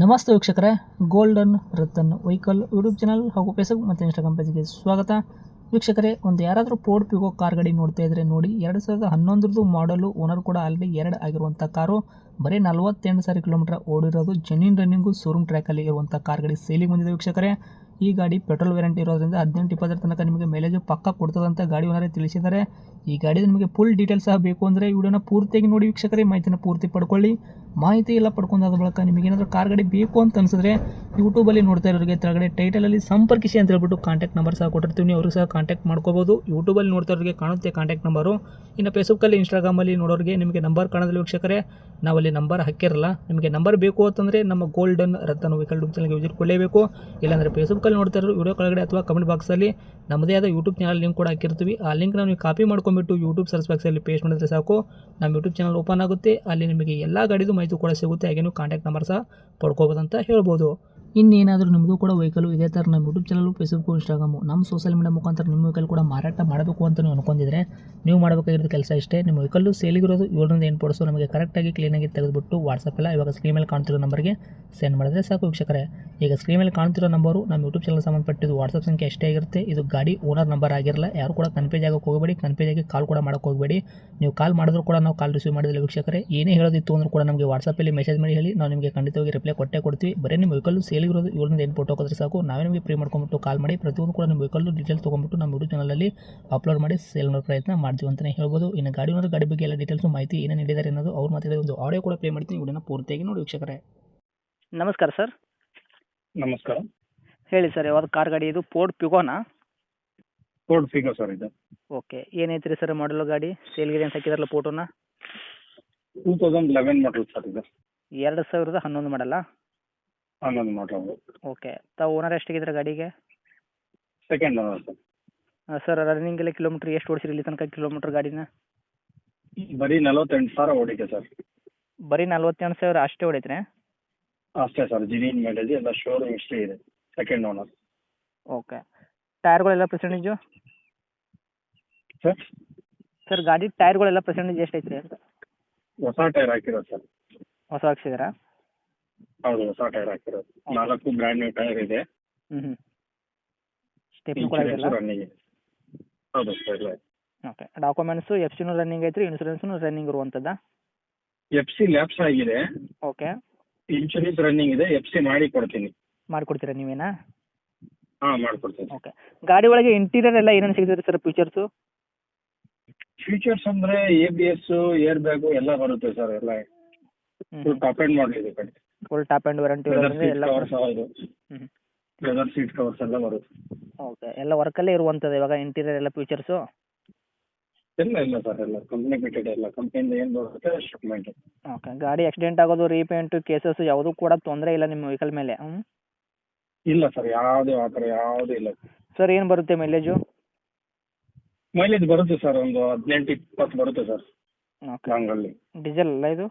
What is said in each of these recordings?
ನಮಸ್ತೆ ವೀಕ್ಷಕರೇ, golden Ratan vehicle YouTube channel ಹಾಗೂ ಫೇಸ್ಬುಕ್ ಮತ್ತು ಇನ್ಸ್ಟಾಗ್ರಾಮ್ ಪೇಜ್ಗೆ ಸ್ವಾಗತ. ವೀಕ್ಷಕರೇ, ಒಂದು ಯಾರಾದರೂ ಫೋರ್ಡ್ ಪಿಗೋ ಕಾರ್ ಗಾಡಿ ನೋಡ್ತಾ ಇದ್ದರೆ ನೋಡಿ, 2011 ಮಾಡಲು, ಓನರ್ ಕೂಡ ಆಲ್ರೆಡಿ 2 ಆಗಿರುವಂಥ ಕಾರು, ಬರೀ 48,000 ಕಿಲೋಮೀಟರ್ ಓಡಿರೋದು, ಜೆನ್ಯೂನ್ ರನ್ನಿಂಗು, ಶೋರೂಮ್ ಟ್ರ್ಯಾಕಲ್ಲಿ ಇರುವಂಥ ಕಾರ್ ಗಾಡಿ ಸೇಲಿಗೆ ಬಂದಿದೆ ವೀಕ್ಷಕರೇ. ಈ ಗಾಡಿ ಪೆಟ್ರೋಲ್ ವೇರಿಯಂಟ್ ಇರೋದ್ರಿಂದ 18-20 ತನಕ ನಿಮಗೆ ಮೈಲೇಜ್ ಪಕ್ಕ ಕೊಡ್ತದಂತ ಗಾಡಿ ಓನರೇ ತಿಳಿಸಿದ್ದಾರೆ. ಈ ಗಾಡಿ ನಿಮಗೆ ಫುಲ್ ಡೀಟೇಲ್ಸ್ ಸಹ ಬೇಕು ಅಂದರೆ ವಿಡಿಯೋನ ಪೂರ್ತಿಯಾಗಿ ನೋಡಿ ವೀಕ್ಷಕರೇ, ಮಾಹಿತಿನ ಪೂರ್ತಿ ಪಡ್ಕೊಳ್ಳಿ. ಮಾಹಿತಿ ಎಲ್ಲ ಪಡ್ಕೊಂಡಾದ ಬಳಿಕ ನಿಮಗೆ ಏನಾದರೂ ಕಾರ್ ಗಾಡಿ ಬೇಕು ಅಂತ ಅನಿಸಿದ್ರೆ ಯೂಟ್ಯೂಬಲ್ಲಿ ನೋಡ್ತಾ ಇರೋರಿಗೆ ಕೆಳಗಡೆ ಟೈಟಲಲ್ಲಿ ಸಂಪರ್ಕಿಸಿ ಅಂತ ಹೇಳ್ಬಿಟ್ಟು ಕಾಂಟ್ಯಾಕ್ಟ್ ನಂಬರ್ ಸಹ ಕೊಟ್ಟಿರ್ತೀವಿ, ಅವ್ರಿಗೆ ಸಹ ಕಾಂಟ್ಯಾಕ್ಟ್ ಮಾಡ್ಕೋಬೋದು. ಯೂಟ್ಯೂಬಲ್ಲಿ ನೋಡ್ತಾ ಇರೋರಿಗೆ ಕಾಣುತ್ತೆ ಕಾಂಟ್ಯಾಕ್ಟ್ ನಂಬರು. ಇನ್ನು ಫೇಸ್ಬುಕ್ಕಲ್ಲಿ ಇನ್ಸ್ಟಾಗ್ರಾಮಲ್ಲಿ ನೋಡೋರಿಗೆ ನಿಮಗೆ ನಂಬರ್ ಕಾಣೋದಿಲ್ಲ ವೀಕ್ಷಕರೇ, ನಾವಲ್ಲಿ ನಂಬರ್ ಹಾಕಿರಲ್ಲ. ನಿಮಗೆ ನಂಬರ್ ಬೇಕು ಅಂತಂದರೆ ನಮ್ಮ ಗೋಲ್ಡನ್ ರತನ್ ವೆಹಿಕಲ್ ಯೂಟ್ಯೂಬ್ ಚಾನಲ್ಗೆ ವಿಸಿಟ್ ಕೊಡಲೇಬೇಕು. ಇಲ್ಲಾಂದರೆ ಫೇಸ್ಬುಕ್ಕಲ್ಲಿ ನೋಡ್ತಾ ಇರೋ ವಿಡಿಯೋ ಕೆಳಗಡೆ ಅಥವಾ ಕಮೆಂಟ್ ಬಾಕ್ಸಲ್ಲಿ ನಮ್ಮದೇ ಆದ ಯೂಟ್ಯೂಬ್ ಚಾನಲ್ ಲಿಂಕ್ ಕೂಡ ಹಾಕಿರ್ತೀವಿ. ಆ ಲಿಂಕ್ನ ನೀವು ಕಾಪಿ ಮಾಡ್ಕೊಂಡ್ಬಿಟ್ಟು ಯೂಟ್ಯೂಬ್ ಸರ್ಚ್ ಬಾಕ್ಸಲ್ಲಿ ಪೇಸ್ಟ್ ಮಾಡಿದ್ರೆ ಸಾಕು, ನಮ್ಮ ಯೂಟ್ಯೂಬ್ ಚಾನಲ್ ಓಪನ್ ಆಗುತ್ತೆ. ಅಲ್ಲಿ ನಿಮಗೆ ಎಲ್ಲ ಗಾಡಿದು ಮಾಹಿತಿ ಕೂಡ ಸಿಗುತ್ತೆ. ಹಾಗೆ ನೀವು ಕಾಂಟ್ಯಾಕ್ಟ್ ನಂಬರ್ ಸಹ ಪಡ್ಕೋಬೋದಂತ ಹೇಳ್ಬೋದು. ಇನ್ನೇನಾದರೂ ನಿಮ್ಮದು ಕೂಡ ವೆಹಿಕಲ್ ಇದೇ ಥರ ನಮ್ಮ ಯೂಟ್ಯೂಬ್ ಚಾನಲ್, ಫೇಸ್ಬುಕ್, ಇನ್ಸ್ಟಾಗ್ರಾಮು, ನಮ್ಮ ಸೋಷಿಯಲ್ ಮೀಡಿಯಾ ಮುಖಾಂತರ ನಿಮ್ಮ ವೆಹಿಕಲ್ ಕೂಡ ಮಾರಾಟ ಮಾಡಬೇಕು ಅಂತ ನೀವು ಅನ್ಕೊಂಡಿದ್ರೆ ನೀವು ಮಾಡಬೇಕಾಗಿರೋದು ಕೆಲಸ ಇಷ್ಟೇ. ನಿಮ್ಮ ವೆಹಿಕಲ್ಲು ಸೇಲಿಗಿರೋದು 7-8 ಪಡಿಸು ನಮಗೆ ಕರೆಕ್ಟಾಗಿ ಕ್ಲೀನಾಗಿ ತೆಗೆದುಬಿಟ್ಟು ವಾಟ್ಸಪ್ಪೆಲ್ಲ ಇವಾಗ ಸ್ಕ್ರೀನ್ ಮೇಲೆ ಕಾಣ್ತಿರೋ ನಂಬರ್ಗೆ ಸೆಂಡ್ ಮಾಡಿದ್ರೆ ಸಾಕು ವೀಕ್ಷಕರೇ. ಈಗ ಸ್ಕ್ರೀನ್ ಮೇಲೆ ಕಾಣ್ತಿರೋ ನಂಬರು ನಮ್ಮ ಯೂಟ್ಯೂಬ್ ಚಾನಲ್ ಸಂಬಂಧಪಟ್ಟಿದ್ದು ವಾಟ್ಸಪ್ ಸಂಖ್ಯೆ ಅಷ್ಟೇ ಆಗಿರುತ್ತೆ. ಇದು ಗಾಡಿ ಓನರ್ ನಂಬರ್ ಆಗಿರಲ್ಲ. ಯಾರು ಕೂಡ ಕನ್ಫ್ಯೂಸ್ ಆಗೋಕ್ಕೆ ಹೋಗಬೇಡಿ, ಕನ್ಫ್ಯೂಸ್ ಆಗಿ ಕಾಲ್ ಕೂಡ ಮಾಡೋಕ್ಕೆ ಹೋಗಬೇಡಿ. ನೀವು ಕಾಲ್ ಮಾಡಿದ್ರು ಕೂಡ ನಾವು ಕಾಲ್ ರಿಸೀವ್ ಮಾಡಿದಿಲ್ಲ ವೀಕ್ಷಕರೇ. ಏನೇ ಹೇಳೋದಿತ್ತು ಅಂದರೂ ಕೂಡ ನಮಗೆ ವಾಟ್ಸಪ್ಪಲ್ಲಿ ಮೆಸೇಜ್ ಮಾಡಿ ಹೇಳಿ, ನಾವು ನಿಮಗೆ ಖಂಡಿತವಾಗಿ ರಿಪ್ಲೈ ಕೊಟ್ಟೇ ಕೊಡ್ತೀವಿ. ಬರೀ ನಿಮ್ಮ ವೆಹಿಕಲ್ಲು ಸೇಲಿಗಿರೋದು 7-8 ಫೋಟೋ ಹಾಕಿದ್ರೆ ಸಾಕು, ನಾವೇ ನಿಮಗೆ ಫ್ರೀ ಮಾಡ್ಕೊಂಬಿಟ್ಟು ಕಾಲ್ ಮಾಡಿ ಪ್ರತಿಯೊಂದು ಕೂಡ ನಿಮ್ಮ ವೆಹಿಕಲ್ಲು ಡೀಟೇಲ್ಸ್ ತೊಗೊಂಬಿಟ್ಟು ನಮ್ಮ ಯೂಟ್ಯೂಬ್ ಚಾನಲಲ್ಲಿ ಅಪ್ಲೋಡ್ ಮಾಡಿ ಸೇಲ್ ಮಾಡೋ ಪ್ರಯತ್ನ ಮಾಡ್ತೀವಿ ಅಂತಲೇ ಹೇಳ್ಬೋದು. ಇನ್ನು ಗಾಡಿ ಬಗ್ಗೆ ಎಲ್ಲ ಡೀಟೇಲ್ಸು ಮಾಹಿತಿ ಏನೇನು ನೀಡಿದ್ದಾರೆ ಅನ್ನೋದು ಅವ್ರು ಮಾತಾಡಿದ ಒಂದು ಆಡಿಯೋ ಕೂಡ ಪ್ಲೇ ಮಾಡ್ತೀನಿ, ವಿಡಿಯೋನ ಪೂರ್ತಿಯಾಗಿ ನೋಡಿ ವೀಕ್ಷಕರೇ. ನಮಸ್ಕಾರ ಸರ್. ನಮಸ್ಕಾರ. ಹೇಳಿ ಸರ್, ಯಾವ್ದು ಕಾರ್ ಗಾಡಿ ಇದು? ಫೋರ್ಡ್ ಪಿಗೋನಾ? ಫೋರ್ಡ್ ಫಿಗೋ ಸರ್ ಇದು. ಓಕೆ, ಏನೈತ್ರಿ ಸರ್ ಮಾಡಲು ಗಾಡಿ? ಸೇಲ್ಗಿದೆ ಅಂತ ಹಾಕಿದಾರಲ್ಲ ಫೋಟೋನ. 2011 ಮಾಡಲ್ ಸರ್ ಇದು. 2011 ಮಾಡಲ್ಲ? 11 ಮಾಡಲ್. ಓಕೆ, ತಾವು ಓನರ್ ಎಷ್ಟಾಗಿದ್ರೆ ಗಾಡಿಗೆ? Second owner sir. Sir running ಎಲ್ಲ ಕಿಲೋಮೀಟ್ರ್ ಎಷ್ಟು ಓಡಿಸಿರಿ ಇಲ್ಲಿ ತನಕ ಕಿಲೋಮೀಟ್ರ್ ಗಾಡಿನ? ಬರೀ 48,000 ಓಡಿದೆ ಸರ್. ಬರೀ 48,000 ಅಷ್ಟೇ ಹೊಡೈತ್ರಿ? ಅಷ್ಟೇ ಸರ್, ಜಿನಿನ್ ಮೈಲೇಜ್ ಎಲ್ಲ ಶೋರೂಮ್ ಹಿಸ್ಟ್ರಿ ಇದೆ. Second owner. ಓಕೆ, ಟೈರ್ಗಳೆಲ್ಲ ಪರ್ಸೆಂಟೇಜು? ಸರ್ ಸರ್ ಗಾಡಿ ಟೈರ್ಗಳೆಲ್ಲ ಪರ್ಸೆಂಟೇಜ್ ಎಷ್ಟು ಐತ್ರಿ ಅಂತ? ಹೊಸ ಟೈರ್ ಹಾಕಿರೋದು ಸರ್. ಹೊಸ ಹಾಕ್ಸಿದ್ದೀರಾ? ಹೌದು, ಹೊಸ ಟೈರ್ ಹಾಕಿರೋದು. 4 ಬ್ರ್ಯಾಂಡ್ ನ್ಯೂ ಟೈರ್ ಇದೆ. ಹ್ಞೂ ಸ್ಟೆಪ್ನು ಕೂಡ ಇದೆಯಲ್ಲ? ರನ್ನಿಂಗ್ ಇದೆ. ಹೌದು ಸರ್. ಓಕೆ, ಡಾಕ್ಯುಮೆಂಟ್ಸು ಎಫ್ಸಿನೂ ರನ್ನಿಂಗ್ ಐತ್ರಿ, ಇನ್ಸೂರೆನ್ಸ್ನು ರನ್ನಿಂಗ್ ಇರುವಂಥದ್ದಾ? FC ಲ್ಯಾಪ್ಸ್ ಆಗಿದೆ. ಓಕೆ, ಇನ್ಶೂರೆನ್ಸ್ ರನ್ನಿಂಗ್ ಇದೆ. FC ಮಾಡಿ ಕೊಡ್ತೀನಿ. ಮಾಡಿಕೊಡ್ತೀರಾ ನೀವೇನಾ? ಹಾಂ, ಮಾಡಿಕೊಡ್ತೀನಿ. ಓಕೆ, ಗಾಡಿ ಒಳಗೆ ಇಂಟೀರಿಯರ್ ಎಲ್ಲ ಏನೇನು ಸಿಗ್ತದೆ ಸರ್ ಫೀಚರ್ಸು? ಫೀಚರ್ಸ್ ಅಂದರೆ ABS, ಏರ್ ಬ್ಯಾಗು ಎಲ್ಲ ಬರುತ್ತೆ ಸರ್. ಎಲ್ಲ ಫುಲ್ ಟಾಪ್ ಆ್ಯಂಡ್ ಮಾಡಲ್ ಇದೆ ಕಡೆ. ಫುಲ್ ಟಾಪ್ ಆ್ಯಂಡ್ ವಾರಂಟಿ ಎಲ್ಲ? ಹೌದು, ಲೆದರ್ ಸೀಟ್ ಕವರ್ಸ್ ಎಲ್ಲ ಬರುತ್ತೆ. ಓಕೆ, ಎಲ್ಲ ವರ್ಕಲ್ಲೇ ಇರುವಂಥದ್ದು ಇವಾಗ ಇಂಟೀರಿಯರ್ ಎಲ್ಲ ಫೀಚರ್ಸು? ಇಲ್ಲ ಸರ್, ಎಲ್ಲ ಕಂಪ್ನಿ ಬಿಟ್ಟಿದೆ. ಎಲ್ಲ ಕಂಪ್ನಿಯಿಂದ ಏನು ಬರುತ್ತೆ ಶಿಪ್ಮೆಂಟ್. ಓಕೆ, ಗಾಡಿ ಆಕ್ಸಿಡೆಂಟ್ ಆಗೋದು, ರೀಪೇಂಟು, ಕೇಸಸ್ ಯಾವುದೂ ಕೂಡ ತೊಂದರೆ ಇಲ್ಲ ನಿಮ್ಮ ವೆಹಿಕಲ್ ಮೇಲೆ? ಇಲ್ಲ ಸರ್, ಯಾವುದೇ ಆ ಥರ ಯಾವುದೂ ಇಲ್ಲ. ಸರ್ ಏನು ಬರುತ್ತೆ ಮೈಲೇಜು? ಮೈಲೇಜ್ ಬರುತ್ತೆ ಸರ್, ಒಂದು 18-20 ಬರುತ್ತೆ ಸರ್. ಓಕೆ, ಲಾಂಗಲ್ಲಿ. ಡೀಸೆಲ್ ಅಲ್ಲ ಇದು?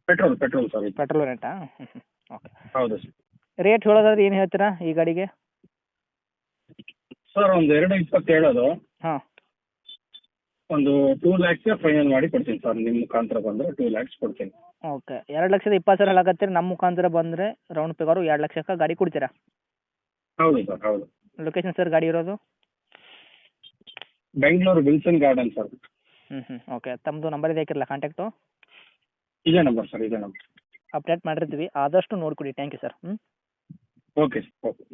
ಪೆಟ್ರೋಲ್ ಸರ್ ಇದು. ಪೆಟ್ರೋಲ್ ರೇಟಾ? ಓಕೆ, ಹೌದು ಸರ್. ರೇಟ್ ಹೇಳೋದಾದ್ರೆ ಏನು ಹೇಳ್ತೀರಾ ಈ ಗಾಡಿಗೆ? ಸರ್ ಒಂದು 2.20 ಹೇಳೋದು. ಹಾಂ, ಒಂದು 2 lakhs ಫೈನಲ್ ಮಾಡಿ ಕೊಡ್ತೀನಿ ಸರ್. ನಿಮ್ಮ ಮುಖಾಂತರ ಬಂದರೆ 2 lakhs ಕೊಡ್ತೀನಿ. ಓಕೆ, 2,20,000 ಹೇಳಕತ್ತೀರಿ. ನಮ್ಮ ಮುಖಾಂತರ ಬಂದರೆ ರೌಂಡ್ ಫಿಗರು 2 ಲಕ್ಷಕ್ಕೆ ಗಾಡಿ ಕೊಡ್ತೀರಾ? ಹೌದು ಸರ್, ಹೌದು. ಲೊಕೇಶನ್ ಸರ್ ಗಾಡಿ ಇರೋದು? Bengaluru Wilson garden sir. Okay, ತಮ್ಮದು ನಂಬರ್ ಇದೆ ಹಾಕಿರಲ್ಲ ಕಾಂಟ್ಯಾಕ್ಟು? ಇದೇ ನಂಬರ್ ಸರ್, ಇದೇ ನಂಬರ್. ಅಪ್ಡೇಟ್ ಮಾಡಿರ್ತೀವಿ, ಆದಷ್ಟು ನೋಡಿಕೊಡಿ. Thank you sir. Okay sir, okay.